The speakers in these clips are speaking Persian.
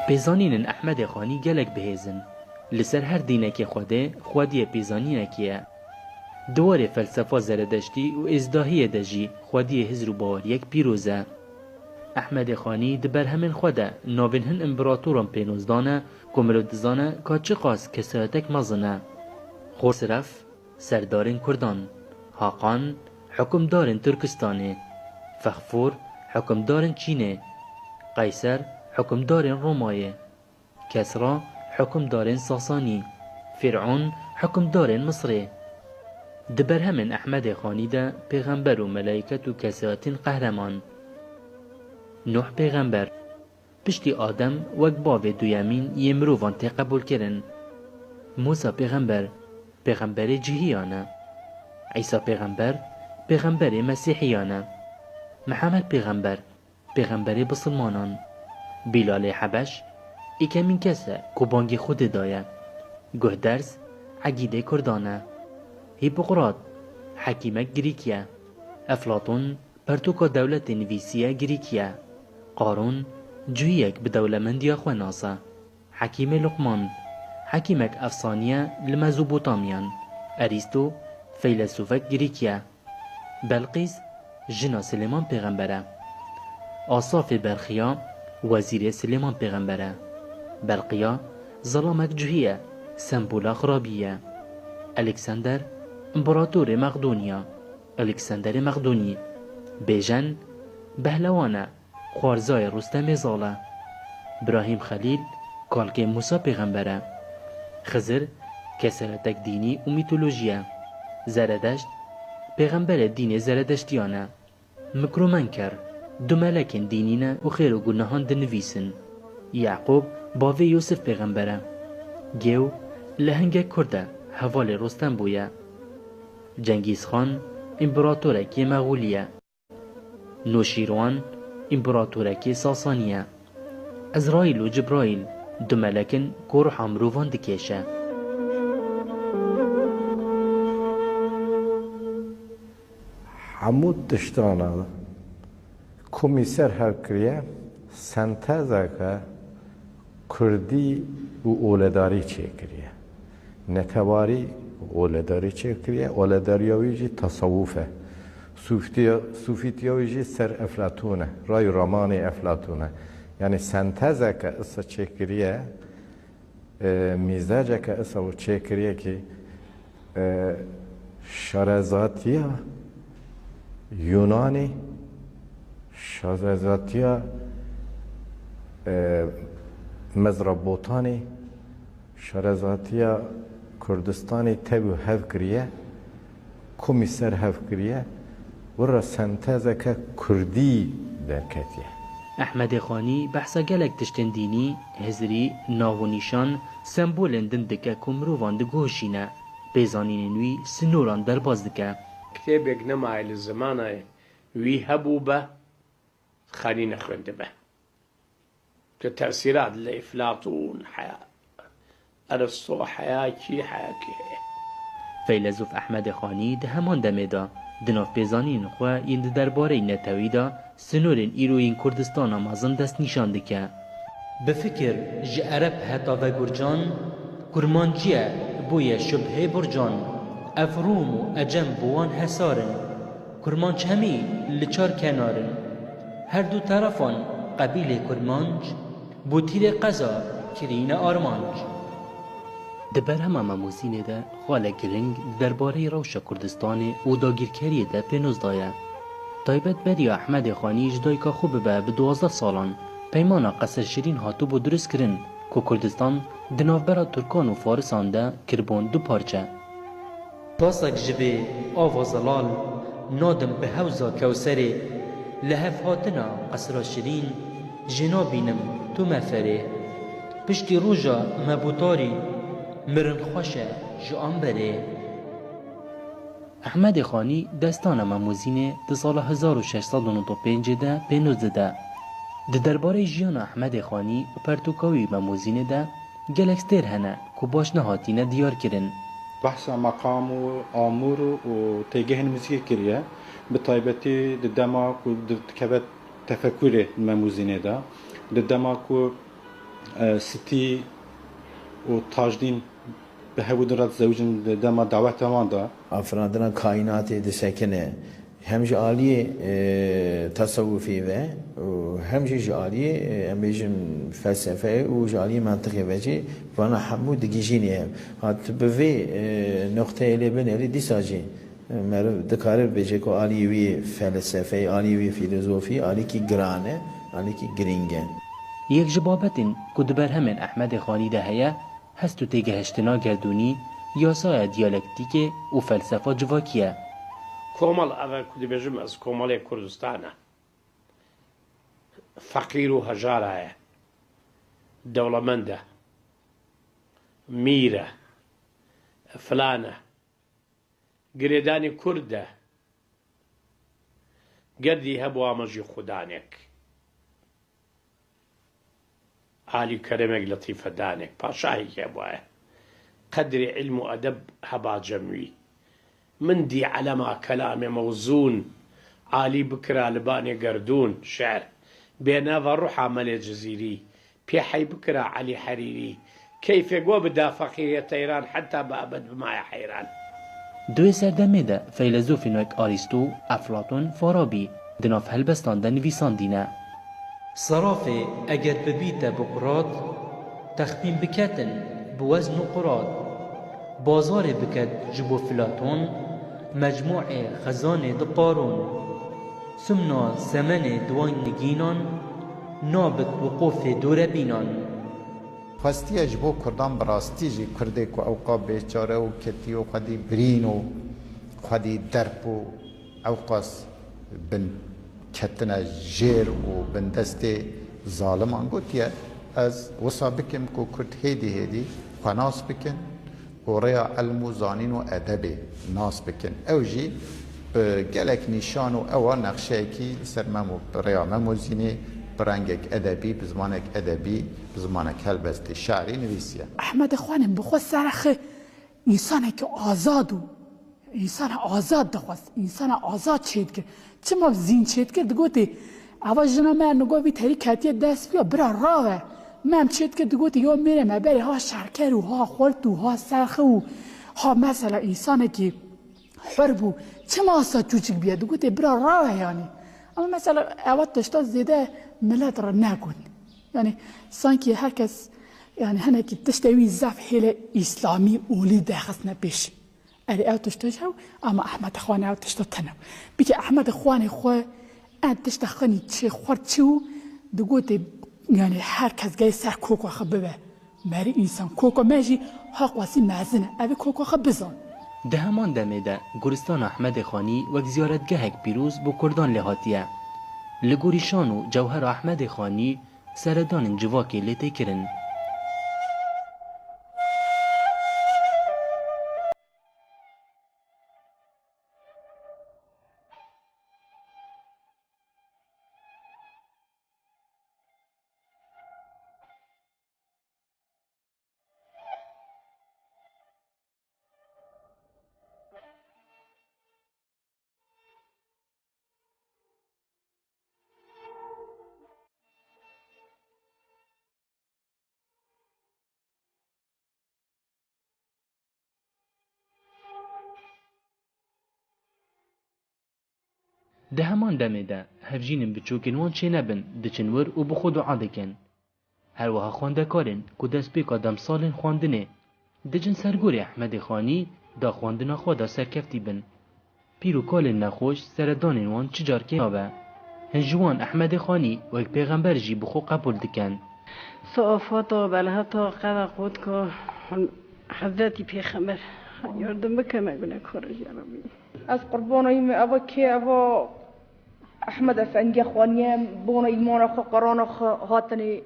پیزانین احمد خانی گلک بهیزن لسر هر دینک خوده خودی پیزانینکیه دوار فلسفه زردشتی و ازداهی دجی خودی هزر و باوریک پیروزه احمد خانی دبر همین خوده ناوین هن امپراتورم پینوزدانه کمرودزانه که چه قاس کسایتک مزنه خسرف سردارین کردان حاقان حکمدارین ترکستانه فخفور حکمدارین چینه قیصر حکمدارین رومایه کسرا حکمدارین ساسانی فرعون حکمدارین مصره دبر همین احمد خانی ده پیغمبر و ملائکت و کساتین قهرمان نوح پیغمبر پشتی آدم وک باوی دویامین یه مروفان تی قبول کرن موسی پیغمبر جهیانه عیسی پیغمبر مسیحیانه محمد پیغمبر بسلمانان بلال حبش ایکمین کسه کبانگی خود دایه گهدرز عقیده کردانه هیپوقراط حکیمک گریکیه افلاطون پرتوکا دولت نویسیه گریکیه قارون جویک به دولمندی خواناسه حکیم لقمان حکیمک افسانیه لمزوبوتامیان اریستو فیلسوفک گریکیه بلقیس جنا سلیمان پیغمبره آصاف برخیا وزیر سلیمان پیغمبره برقیا ظلامک جویه سمبولا خرابیه الکساندر امپراتور مقدونیا الکساندر مقدونی بیژن بهلوانه خوارزای رستم زاله ابراهیم خلیل کالک موسی پیغمبره خضر کسرتک دینی و میتولوژیه زردشت پیغمبر دین زردشتیانه مکرومنکر دو ملکن دینینه و خیر و گناهان دنویسن یعقوب باوی یوسف پیغمبره گیو لهنگ کرده حوال رستم بویه جنگیز خان امپراتورکی مغولیه نوشیروان امپراتورکی ساسانیه ازرائیل و جبرائیل دو ملکن کور حمروان دکیشه حمود دشتانه کمیسر هر کریه سنتزه که کردی و اولداری چه کریه نتواری اولداری چه کریه اولداریوی جی تصوفه صوفیتیوی جی سر افلاطونه رای رمان افلاطونه یعنی سنتزه که اصلا چه کریه میزاجه که اصلا چه کریه که شارزاتیه یونانی شارزاتیه مزربوطانی شارزاتیه کردستانی تبو هف کریه کمیسر هف کریه ورا سنتزه که کردی درکتیه احمد خانی بحثا گلک تشتن دینی هزری ناو نیشان سمبولن دندکه کمروان دگوشینه بیزانین نوی سنوران در باز دکه كتابك نمع للزمانة وي هبوبة خاني نخوند به كتأثيرات لأفلاطون حياة أرسطو حياة كي فیلسوف احمد خانی ده همان دمه دا دناف بیزانین خواه این درباره نتوی دا سنورین ایروین کردستان آمازن دست نشان دکه بفکر جه عرب حتا و گرجان کرمانجیه بوی شبه برجان افروم و اجم بوان حسارن کرمانچ همی لچار کنارن هر دو طرفان قبیل کرمانج بوتیر قضا کرین آرمانج دبر همه مموزینه ده خاله گرنگ درباره روش کردستان و داگیرکری ده پینوز دایه تایبت بری احمد خانی اجدای که خوب به 12 سالان پیمانا قصر شیرین هاتو بو درست کرن که کردستان دنافبرا ترکان و فارسان ده کربون دو پارچه پاسک جبه آوازلال نادم به حوزا کوسره لحف هاتنا قصر شیرین جنا بینم تو مفره پشتی روژا مبوتاری مرن خوشه جان بره احمد خانی دستان مموزینه ده سال 1695 ده پینوزده ده درباره جیان احمد خانی و پرتوکاوی مموزینه ده گلکستر هنه که باش نهاتینه دیار کرن بحث مقام و آمور و تیگه موسیقی کریه به طایبتی ده دماغ و ده کبت تفکر مموزینه ده ده دماغ و ستی و تاجدین به هودرات زوجن دما دعوت ماندا افرادنا کائنات دسکنه همش عالی تصوفی و همش عالی امیجم فلسفه و عالی منطقی وجه وانا حمود گیجینیه هات به نقطه لبن علی دیساجی مر دکار بجه کو عالی وی فلسفه عالی وی فیلسوفی عالی کی گرانه عالی کی گرینگه یک جبابتن که دبر همین احمد خانی ده هیا هستو تیگهشتنا گردونی یاسای دیالکتیک و فلسفه جواکیه کۆمەڵ ئەوە کو دەبێژم ئەس کۆمەڵێک کوردستانە فەقیر و هەژارایە دەوڵەمەندە میرە فلانە گرێدانی کوردە گەردی هەبوو ئامەژی خودانێک عالی کەرەمێک لەتیفەدانێک پاشایەکی هەبوایە قەدری علم و ئەدەب هەبا جەموی من دي علما كلام موزون عالي بكرة لباني قردون شعر بينا فروح عمل جزيري بي حي بكرة علي حريري كيف يقوى بدا فقير تيران حتى بأبد بما حيران دوی سردمه ده فیلسوفی نوک آریستو، افلاطون، فارابی دناف هلبستان ده نویساندینه صرافه اگر ببیت بقرات تخمین بکتن بوزن و قرات بازار بکت جبو فلاتون مجموع خزان دو قارون سمنا سمن دوان نگینان نابت وقوف دور بینان خواستی اجبو کردان براستی جی کرده که اوقا بیچاره و کتی و خودی برین و خودی درب و اوقاس بن کتنا جیر و بن دست ظالم انگوتیه از وصا بکم که کرد هیدی خناس بکن و ریا علم و زانین و ادب ناس بکن او جی گلک نشان و او نقشه کی سر ممو ریا مموزینه برنگک ادبی بزمانک ادبی بزمانک هلبستی شعری نویسیه احمد خوانم بخواست سرخه انسانه که آزادو انسان آزاد دخواست انسان آزاد چید که چه ما زین چید که دگوتی اول جنا من نگو بی تری کتیه دست بیا برا راوه من چید که دگوتی یا میره مبری ها شرکر و ها خورد و ها سرخه و ها مثلا انسانه که حربو چه ما آساد چوچک بیا دگوتی برا راوه یعنی اما مثلا اول تشتا زیده ملت را نکن یعنی سانکی هر کس یعنی هنه که تشتوی زف حیل اسلامی اولی دخست نبیش اری او تشتاجهو اما احمد خوانه او تشتا تنو بیتی احمد خوانه خواه انت تشتا خانی چه خورد چو دگوتی یعنی هر کس گای سر کوکو خببه مری انسان کوکو ماجی حق واسی مازنه اوی کوکو خبزان ده همان دمه ده گورستان احمد خانی وک زیارتگهک پیروز بو کردان لحاتیه لگوریشان و جوهر احمد خانی سردان جواکی لیته کرن ده همان دمه ده هفجینن بچوکن وان چه نبن دچنور و بخود و عادکن هر وها خوانده کارن که دست بیک آدم سالن خواندنه دجن سرگور احمد خانی دا خواندنا خوادا سرکفتی بن پیرو کال نخوش سردان وان چجار که آبه هنجوان احمد خانی و یک پیغمبر جی بخو قبول دکن صافاتا بلهتا قد قد که حضرتی پیغمبر یاردم بکمه گونه کارج یارمی از قربانایم اوا که اوا احمد افندی خوانیم بونا ایمان خو قرآن خو هاتنی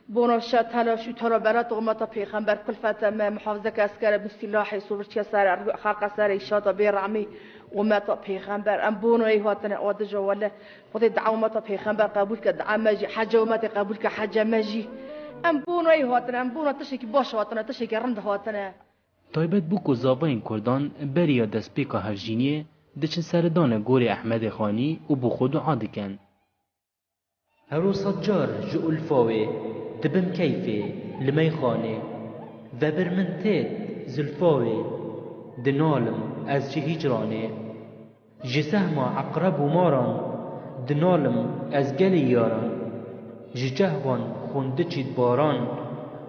بونا شتلا شو تلا برات قمتا پیغمبر کل فتم محافظه اسکر بسلاح صورت سر خلق سر اشاط بیرعمی ومتا پیغمبر ام بونا ای هاتن آدجا ولا خود دعومتا پیغمبر قبول که دعا مجی حج ومتا قبول که حج مجی ام بونا ای هاتن ام بونا تشکی باش هاتن تشکی رند هاتن تایبت بو که زاوین کردان بریا دست پیکا هرجینیه دچن سردان گور احمد خانی و بو خود عادکن هرو سجار جو الفاوه دبم كيفي لمي خاني ذبر من تيت زلفاوي دنالم از جي هجراني جسهما عقرب وماران دنالم از گلی یاران جهوان خونده چید باران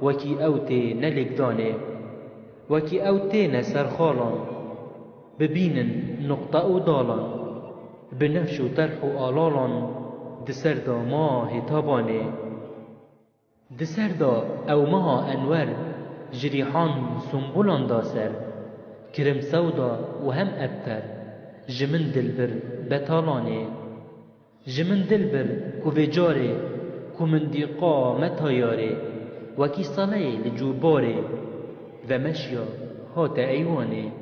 وکی اوتی نلگدانه وکی اوتی نسرخالان ببینن نقطه و دالان بنفش و طرح و آلالان دسر دا ماه تابانه دسر دا او مها انور جریحان سنبولان دا سر کرم سودا و هم ابتر جمن دلبر بطالانه جمن دلبر کوی جاره کومن دیقا متایاره وکی صلی لجوباره و مشیا هات ایوانه